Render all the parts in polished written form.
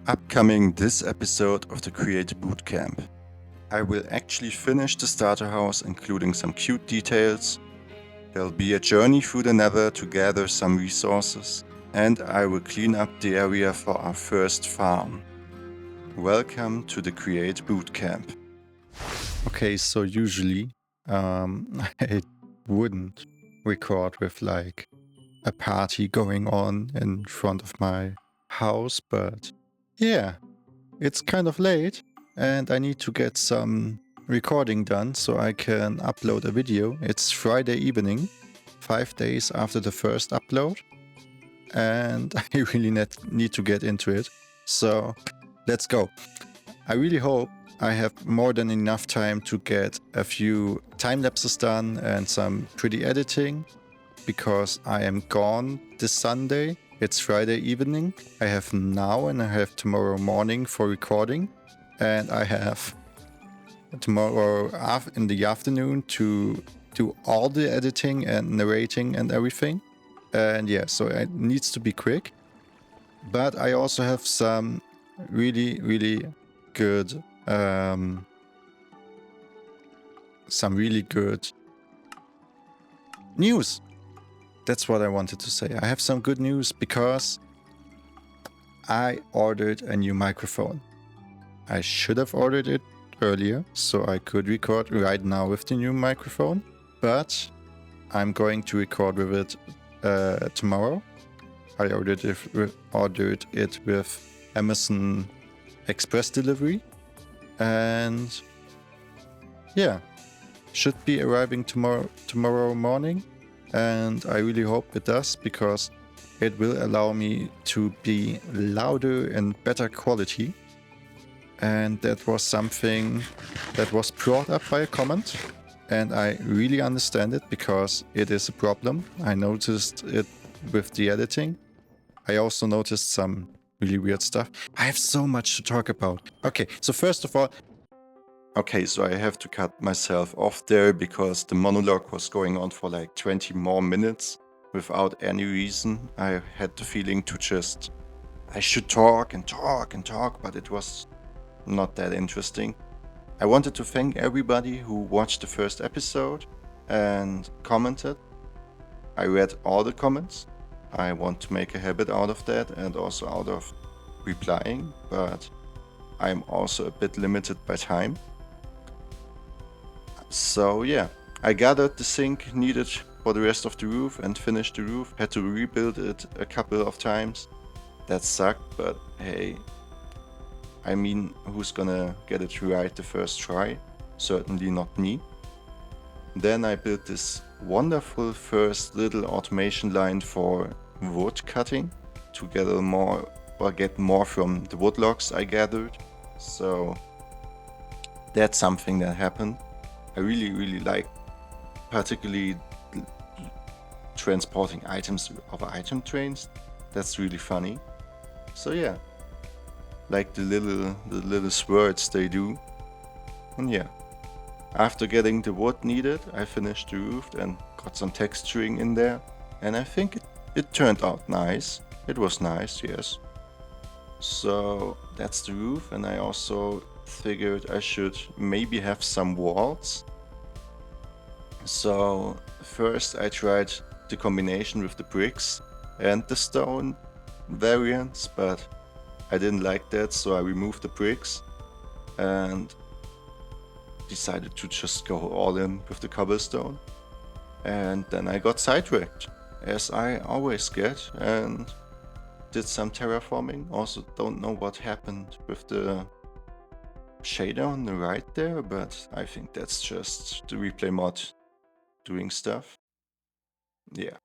Upcoming this episode of the Create Bootcamp. I will actually finish the starter house, including some cute details. There'll be a journey through the nether to gather some resources, and I will clean up the area for our first farm. Welcome to the Create Bootcamp. Okay, so usually I wouldn't record with like a party going on in front of my house, but yeah, it's kind of late and I need to get some recording done so I can upload a video. It's Friday evening, 5 days after the first upload, and I really need to get into it. So let's go. I really hope I have more than enough time to get a few time lapses done and some pretty editing, because I am gone this Sunday. It's Friday evening. I have now and I have tomorrow morning for recording. And I have tomorrow in the afternoon to do all the editing and narrating and everything. And yeah, so it needs to be quick. But I also have some really, really good news. That's what I wanted to say. I have some good news because I ordered a new microphone. I should have ordered it earlier so I could record right now with the new microphone, but I'm going to record with it tomorrow. I ordered it with Amazon Express Delivery, and yeah, should be arriving tomorrow morning. And I really hope it does, because it will allow me to be louder and better quality. And that was something that was brought up by a comment, and I really understand it because it is a problem. I noticed it with the editing. I also noticed some really weird stuff. I have so much to talk about. Okay, so first of all, so I have to cut myself off there because the monologue was going on for like 20 more minutes without any reason. I had the feeling I should talk and talk and talk, but it was not that interesting. I wanted to thank everybody who watched the first episode and commented. I read all the comments. I want to make a habit out of that and also out of replying, but I'm also a bit limited by time. So yeah, I gathered the zinc needed for the rest of the roof and finished the roof. Had to rebuild it a couple of times. That sucked, but hey, I mean, who's gonna get it right the first try? Certainly not me. Then I built this wonderful first little automation line for wood cutting to get more from the wood logs I gathered. So that's something that happened. I really, really like particularly transporting items over item trains. That's really funny. So yeah, like the little swords they do. And yeah, after getting the wood needed, I finished the roof and got some texturing in there. And I think it turned out nice. It was nice, yes. So that's the roof, and I also figured I should maybe have some walls. So first I tried the combination with the bricks and the stone variants, but I didn't like that, so I removed the bricks and decided to just go all in with the cobblestone. And then I got sidetracked, as I always get, and did some terraforming. Also don't know what happened with the shader on the right there, but I think that's just the replay mod doing stuff. Yeah.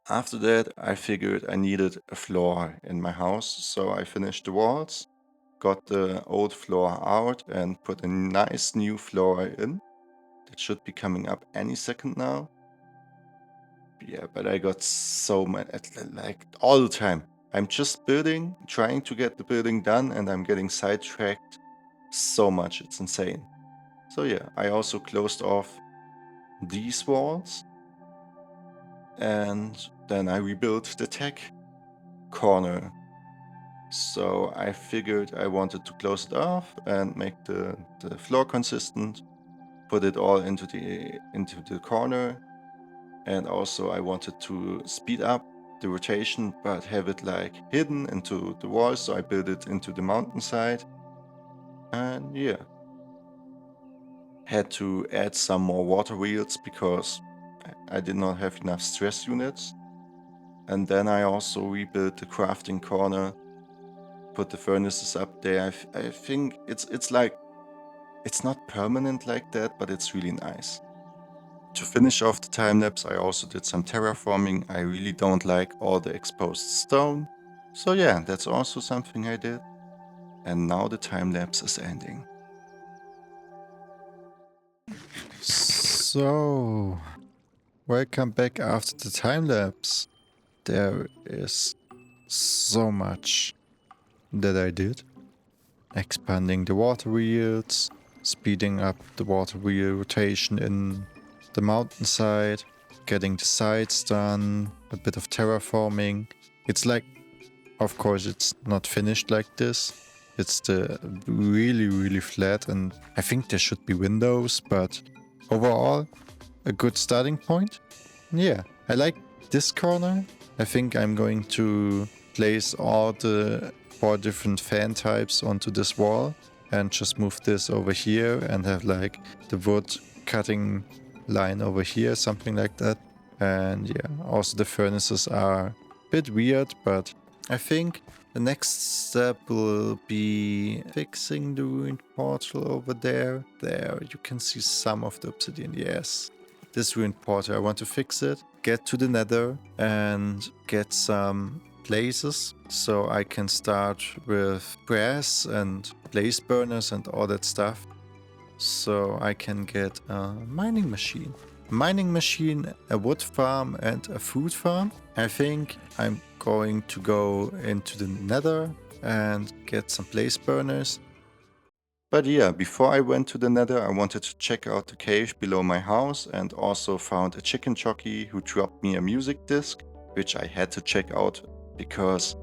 After that, I figured I needed a floor in my house, so I finished the walls, got the old floor out, and put a nice new floor in. That should be coming up any second now. Yeah, but I got so many, like all the time. I'm just building, trying to get the building done, and I'm getting sidetracked so much. It's insane. So yeah, I also closed off these walls, and then I rebuilt the tech corner. So I figured I wanted to close it off and make the floor consistent, put it all into the corner. And also I wanted to speed up the rotation, but have it like hidden into the wall. So I built it into the mountainside. And yeah, had to add some more water wheels because I did not have enough stress units. And then I also rebuilt the crafting corner, put the furnaces up there. I think it's like, it's not permanent like that, but it's really nice. To finish off the time lapse, I also did some terraforming. I really don't like all the exposed stone. So yeah, that's also something I did. And now the time lapse is ending. So, welcome back after the time lapse. There is so much that I did. Expanding the water wheels, speeding up the water wheel rotation in the mountainside, getting the sides done, a bit of terraforming. It's like, of course, it's not finished like this. It's the really flat, and I think there should be windows, but overall, a good starting point. Yeah, I like this corner. I think I'm going to place all the 4 different fan types onto this wall and just move this over here and have like the wood cutting line over here, something like that. And yeah, also the furnaces are a bit weird, but I think the next step will be fixing the ruined portal over there. There, you can see some of the obsidian, yes. This ruined portal, I want to fix it, get to the nether and get some blazes so I can start with brass and blaze burners and all that stuff. So I can get a mining machine. A wood farm and a food farm. I think I'm going to go into the nether and get some blaze burners. But yeah, before I went to the nether, I wanted to check out the cave below my house and also found a chicken jockey who dropped me a music disc, which I had to check out because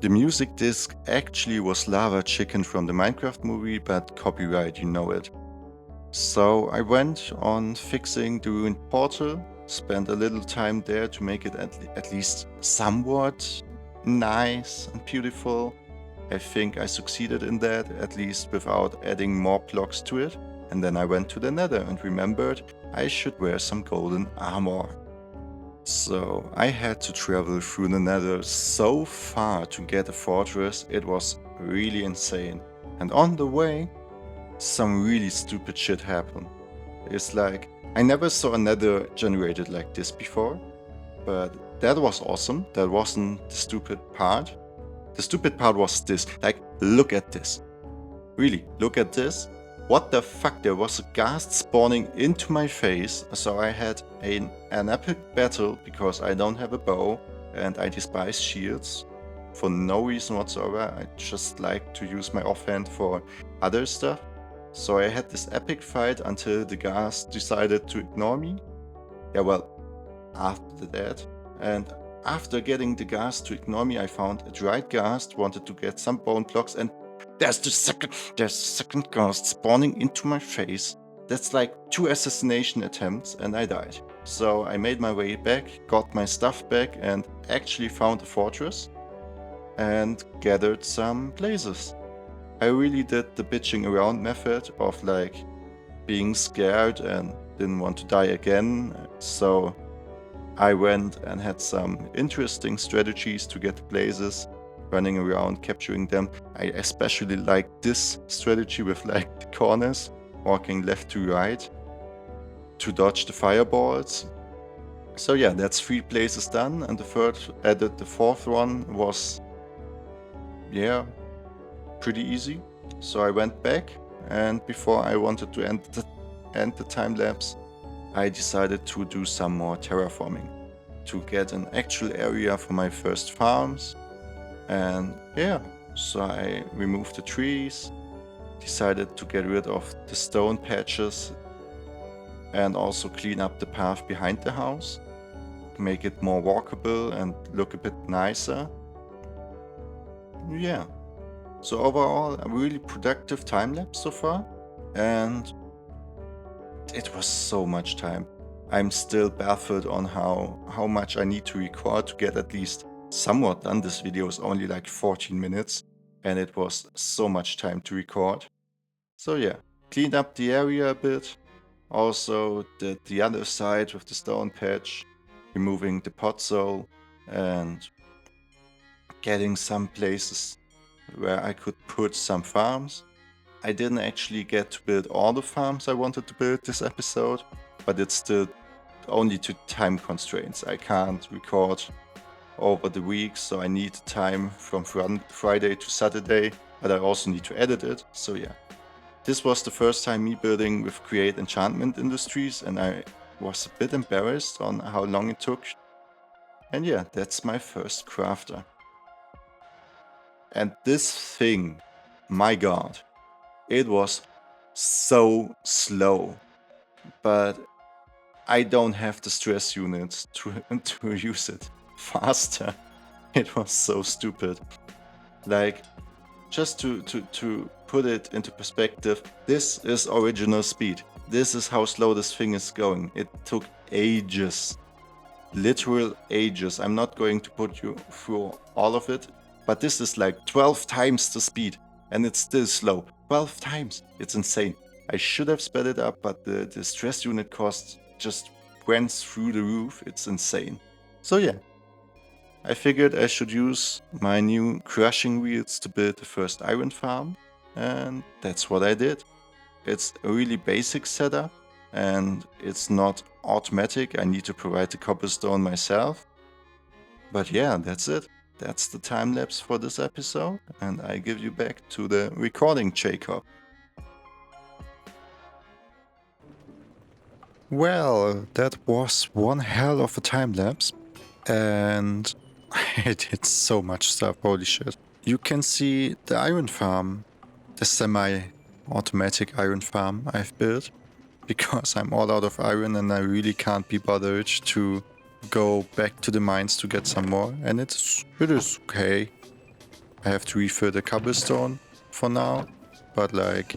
the music disc actually was Lava Chicken from the Minecraft movie, but copyright, you know it. So I went on fixing the ruined portal, spent a little time there to make it at least somewhat nice and beautiful. I think I succeeded in that, at least without adding more blocks to it. And then I went to the nether and remembered I should wear some golden armor. So I had to travel through the nether so far to get a fortress, it was really insane. And on the way, some really stupid shit happened. It's like, I never saw a nether generated like this before, but that was awesome. That wasn't the stupid part. The stupid part was this. Like, look at this. Really, look at this. What the fuck? There was a ghast spawning into my face. So I had an epic battle because I don't have a bow and I despise shields for no reason whatsoever. I just like to use my offhand for other stuff. So I had this epic fight until the ghast decided to ignore me. Yeah, well, after that. And after getting the ghast to ignore me, I found a dried ghast, wanted to get some bone blocks, and there's the second ghast spawning into my face. That's like 2 assassination attempts, and I died. So I made my way back, got my stuff back, and actually found a fortress and gathered some blazes. I really did the bitching around method of like being scared and didn't want to die again. So I went and had some interesting strategies to get the blazes, running around, capturing them. I especially like this strategy with like the corners, walking left to right to dodge the fireballs. So yeah, that's 3 blazes done, and the fourth one was, yeah, pretty easy. So I went back, and before I wanted to end the time lapse, I decided to do some more terraforming to get an actual area for my first farms. And yeah, so I removed the trees, decided to get rid of the stone patches and also clean up the path behind the house, make it more walkable and look a bit nicer. yeah. So overall, a really productive time lapse so far, and it was so much time. I'm still baffled on how much I need to record to get at least somewhat done. This video is only like 14 minutes, and it was so much time to record. So yeah, cleaned up the area a bit. Also did the other side with the stone patch, removing the podzol and getting some places where I could put some farms. I didn't actually get to build all the farms I wanted to build this episode, but it's still only to time constraints. I can't record over the week, so I need time from Friday to Saturday, but I also need to edit it, so yeah. This was the first time me building with Create Enchantment Industries, and I was a bit embarrassed on how long it took. And yeah, that's my first crafter. And this thing, my god, it was so slow. But I don't have the stress units to use it faster. It was so stupid. Like, just to put it into perspective, this is original speed. This is how slow this thing is going. It took ages. Literal ages. I'm not going to put you through all of it, but this is like 12 times the speed, and it's still slow. 12 times. It's insane. I should have sped it up, but the stress unit cost just went through the roof. It's insane. So yeah, I figured I should use my new crushing wheels to build the first iron farm, and that's what I did. It's a really basic setup, and it's not automatic. I need to provide the cobblestone myself. But yeah, that's it. That's the time lapse for this episode, and I give you back to the recording, Jacob. Well, that was one hell of a time lapse, and I did so much stuff, holy shit. You can see the iron farm, the semi-automatic iron farm I've built, because I'm all out of iron and I really can't be bothered to go back to the mines to get some more, and it is okay. I have to refill the cobblestone for now, but like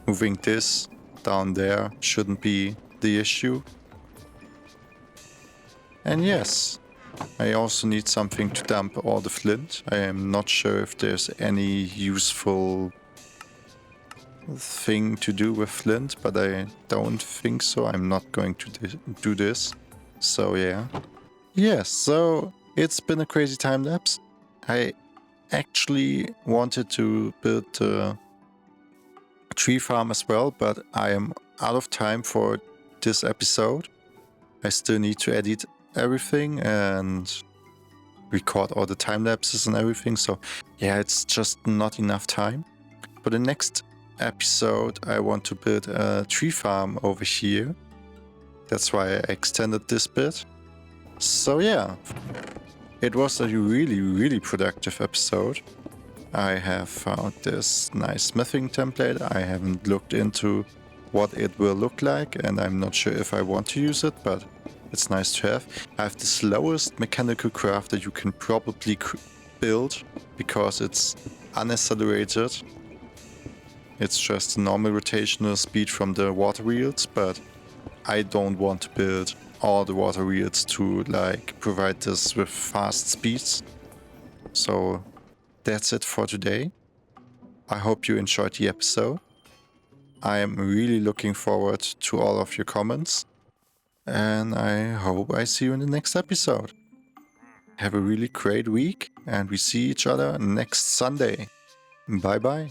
moving this down there shouldn't be the issue. And yes, I also need something to dump all the flint. I am not sure if there's any useful thing to do with flint, but I don't think so. I'm not going to do this. So yeah. Yes, so it's been a crazy time lapse. I actually wanted to build a tree farm as well, but I am out of time for this episode. I still need to edit everything and record all the time lapses and everything. So yeah, it's just not enough time. For the next episode, I want to build a tree farm over here. That's why I extended this bit. So yeah, it was a really productive episode. I have found this nice smithing template. I haven't looked into what it will look like, and I'm not sure if I want to use it, but it's nice to have. I have the slowest mechanical crafter you can probably build because it's unaccelerated. It's just a normal rotational speed from the water wheels, but I don't want to build all the water wheels to like provide this with fast speeds. So that's it for today. I hope you enjoyed the episode. I am really looking forward to all of your comments, and I hope I see you in the next episode. Have a really great week, and we see each other next Sunday. Bye bye.